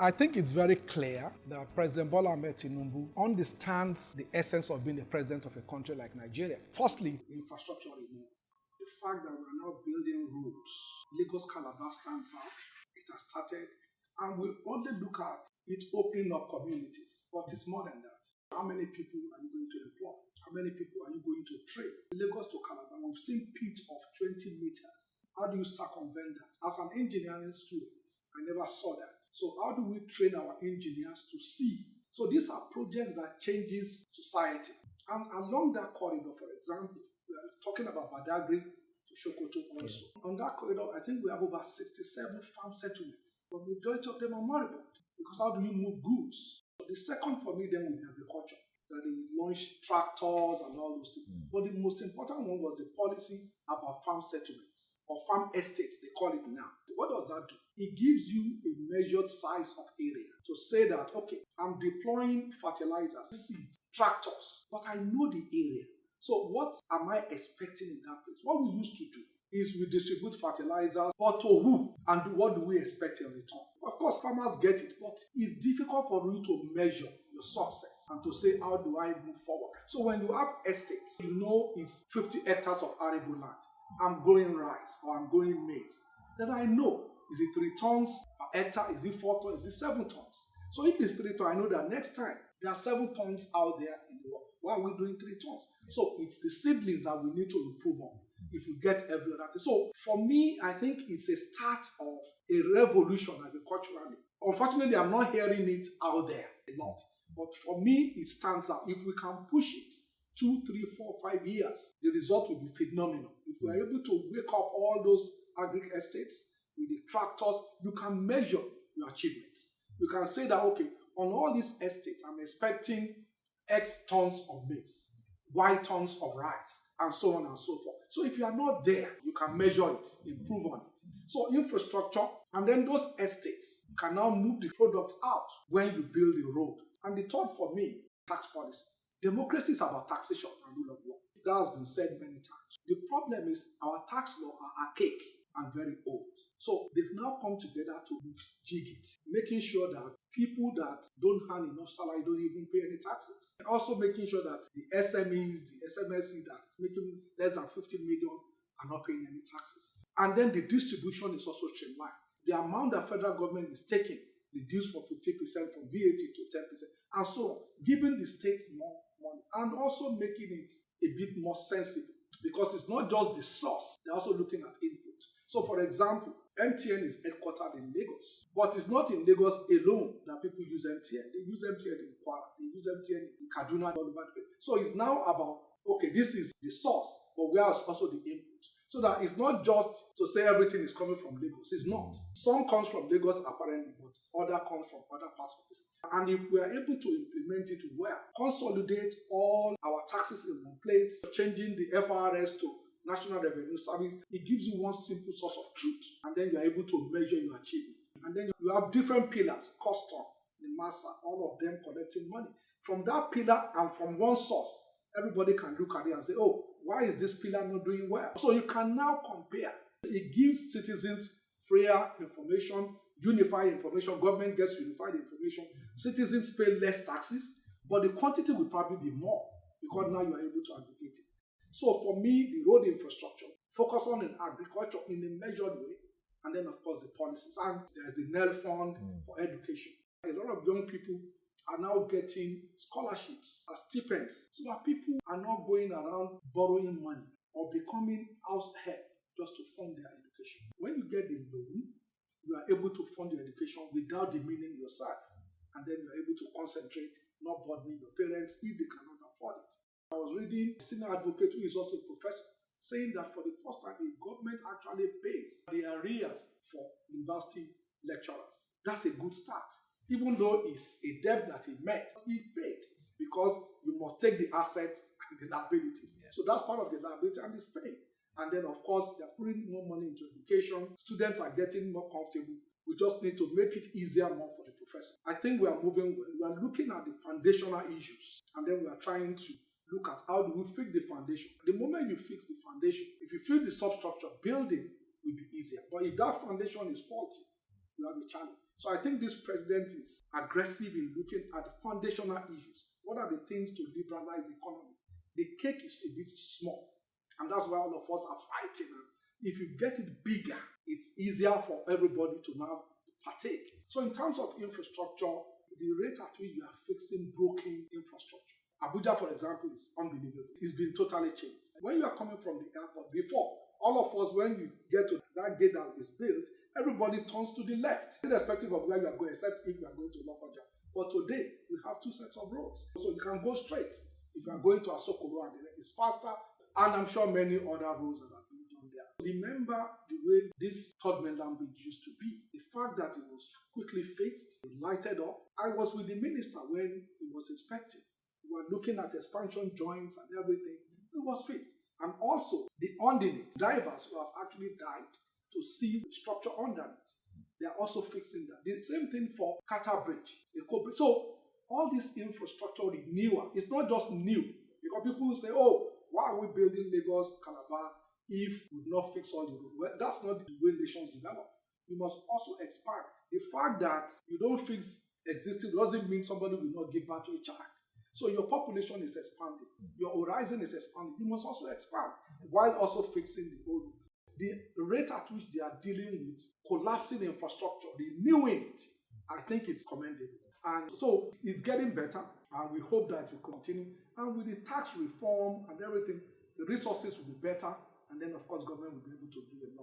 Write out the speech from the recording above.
I think it's very clear that President Bola Ahmed Tinubu understands the essence of being the president of a country like Nigeria. Firstly, infrastructure renewal. The fact that we are now building roads, Lagos-Calabar stands out. It has started, and we only look at it opening up communities, but it's more than that. How many people are you going to employ? How many people are you going to train? Lagos to Calabar, we've seen pit of 20 meters. How do you circumvent that? As an engineering student, I never saw that. So how do we train our engineers to see? So these are projects that changes society. And along that corridor, for example, we are talking about Badagry to Sokoto also. On that corridor, I think we have over 67 farm settlements. But the majority of them are moribund. Because how do you move goods? So the second for me then will be agriculture. That they launched tractors and all those things. But the most important one was the policy about farm settlements or farm estates, they call it now. What does that do? It gives you a measured size of area to say that, okay, I'm deploying fertilizers, seeds, tractors, but I know the area. So what am I expecting in that place? What we used to do is we distribute fertilizers, but to who? And what do we expect in return? Of course, farmers get it, but it's difficult for you to measure your success and to say, how do I move forward? So when you have estates, you know it's 50 hectares of arable land. I'm growing rice or I'm growing maize. Then I know, is it 3 tons per hectare? Is it 4 tons? Is it 7 tons? So if it's 3 tons, I know that next time there are 7 tons out there in the world. Why are we doing 3 tons? So it's the siblings that we need to improve on if we get every other thing. So for me, I think it's a start of a revolution agriculturally. Unfortunately, I'm not hearing it out there a lot. But for me, it stands out. If we can push it 2, 3, 4, 5 years, the result will be phenomenal. If we are able to wake up all those agri estates with the tractors, you can measure your achievements. You can say that, okay, on all these estates, I'm expecting X tons of maize, Y tons of rice, and so on and so forth. So if you are not there, you can measure it, improve on it. So infrastructure, and then those estates can now move the products out when you build a road. And the third for me, tax policy. Democracy is about taxation and rule of law. That has been said many times. The problem is our tax law are archaic and very old. So they've now come together to jig it, making sure that people that don't earn enough salary don't even pay any taxes. And also making sure that the SMEs, the SMSC that is making less than 50 million are not paying any taxes. And then the distribution is also streamlined. The amount that federal government is taking reduced from 50% from VAT to 10%, and so on, giving the states more money and also making it a bit more sensible because it's not just the source, they're also looking at input. So for example, MTN is headquartered in Lagos, but it's not in Lagos alone that people use MTN. They use MTN in Kwara, they use MTN in Kaduna, all over the place. So it's now about, okay, this is the source, but where is also the input? So that it's not just to say everything is coming from Lagos. It's not. Some comes from Lagos apparently, but other comes from other parts of this. And if we are able to implement it well, consolidate all our taxes in one place, changing the FRS to National Revenue Service, it gives you one simple source of truth. And then you are able to measure your achievement. And then you have different pillars, custom, the massa, all of them collecting money. From that pillar and from one source, everybody can look at it and say, oh, why is this pillar not doing well? So you can now compare. It gives citizens freer information, unified information. Government gets unified information. Citizens pay less taxes, but the quantity will probably be more because now you are able to aggregate it. So for me, the road infrastructure, focus on in agriculture in a measured way, and then of course the policies. And there's the NEL fund for education. A lot of young people are now getting scholarships and stipends so that people are not going around borrowing money or becoming house help just to fund their education. When you get the loan, you are able to fund your education without demeaning yourself, and then you are able to concentrate, not burdening your parents if they cannot afford it. I was reading a senior advocate who is also a professor saying that for the first time the government actually pays the arrears for university lecturers. That's a good start. Even though it's a debt that he met, he paid because you must take the assets and the liabilities. Yeah. So that's part of the liability and it's paying. And then, of course, they're putting more money into education. Students are getting more comfortable. We just need to make it easier more for the professor. I think we are moving well. We are looking at the foundational issues, and then we are trying to look at how do we fix the foundation. The moment you fix the foundation, if you fix the substructure, building will be easier. But if that foundation is faulty, you have a challenge. So I think this president is aggressive in looking at the foundational issues. What are the things to liberalize the economy? The cake is a bit small, and that's why all of us are fighting. And if you get it bigger, it's easier for everybody to now partake. So in terms of infrastructure, the rate at which we are fixing broken infrastructure. Abuja, for example, is unbelievable. It's been totally changed. When you are coming from the airport, before, all of us, when you get to that gate that is built, everybody turns to the left, irrespective of where you are going, except if you are going to Lokoja. But today, we have two sets of roads. So you can go straight. If you are going to Asokoro, and it's faster, and I'm sure many other roads that are being done there. Remember the way this third mainland bridge used to be. The fact that it was quickly fixed, lighted up. I was with the minister when it was inspected. We were looking at expansion joints and everything. It was fixed. And also, the underneath, divers who have actually dived to see the structure underneath, they are also fixing that. The same thing for Qatar Bridge, Eko Bridge. So, all this infrastructure renewal, it's not just new. Because people will say, oh, why are we building Lagos, Calabar, if we've not fixed all the roads? Well, that's not the way nations develop. You must also expand. The fact that you don't fix existing doesn't mean somebody will not give birth to a child. So your population is expanding. Your horizon is expanding. You must also expand while also fixing the old. The rate at which they are dealing with collapsing infrastructure, renewing it, I think it's commendable. And so it's getting better, and we hope that it will continue. And with the tax reform and everything, the resources will be better, and then of course government will be able to do a lot.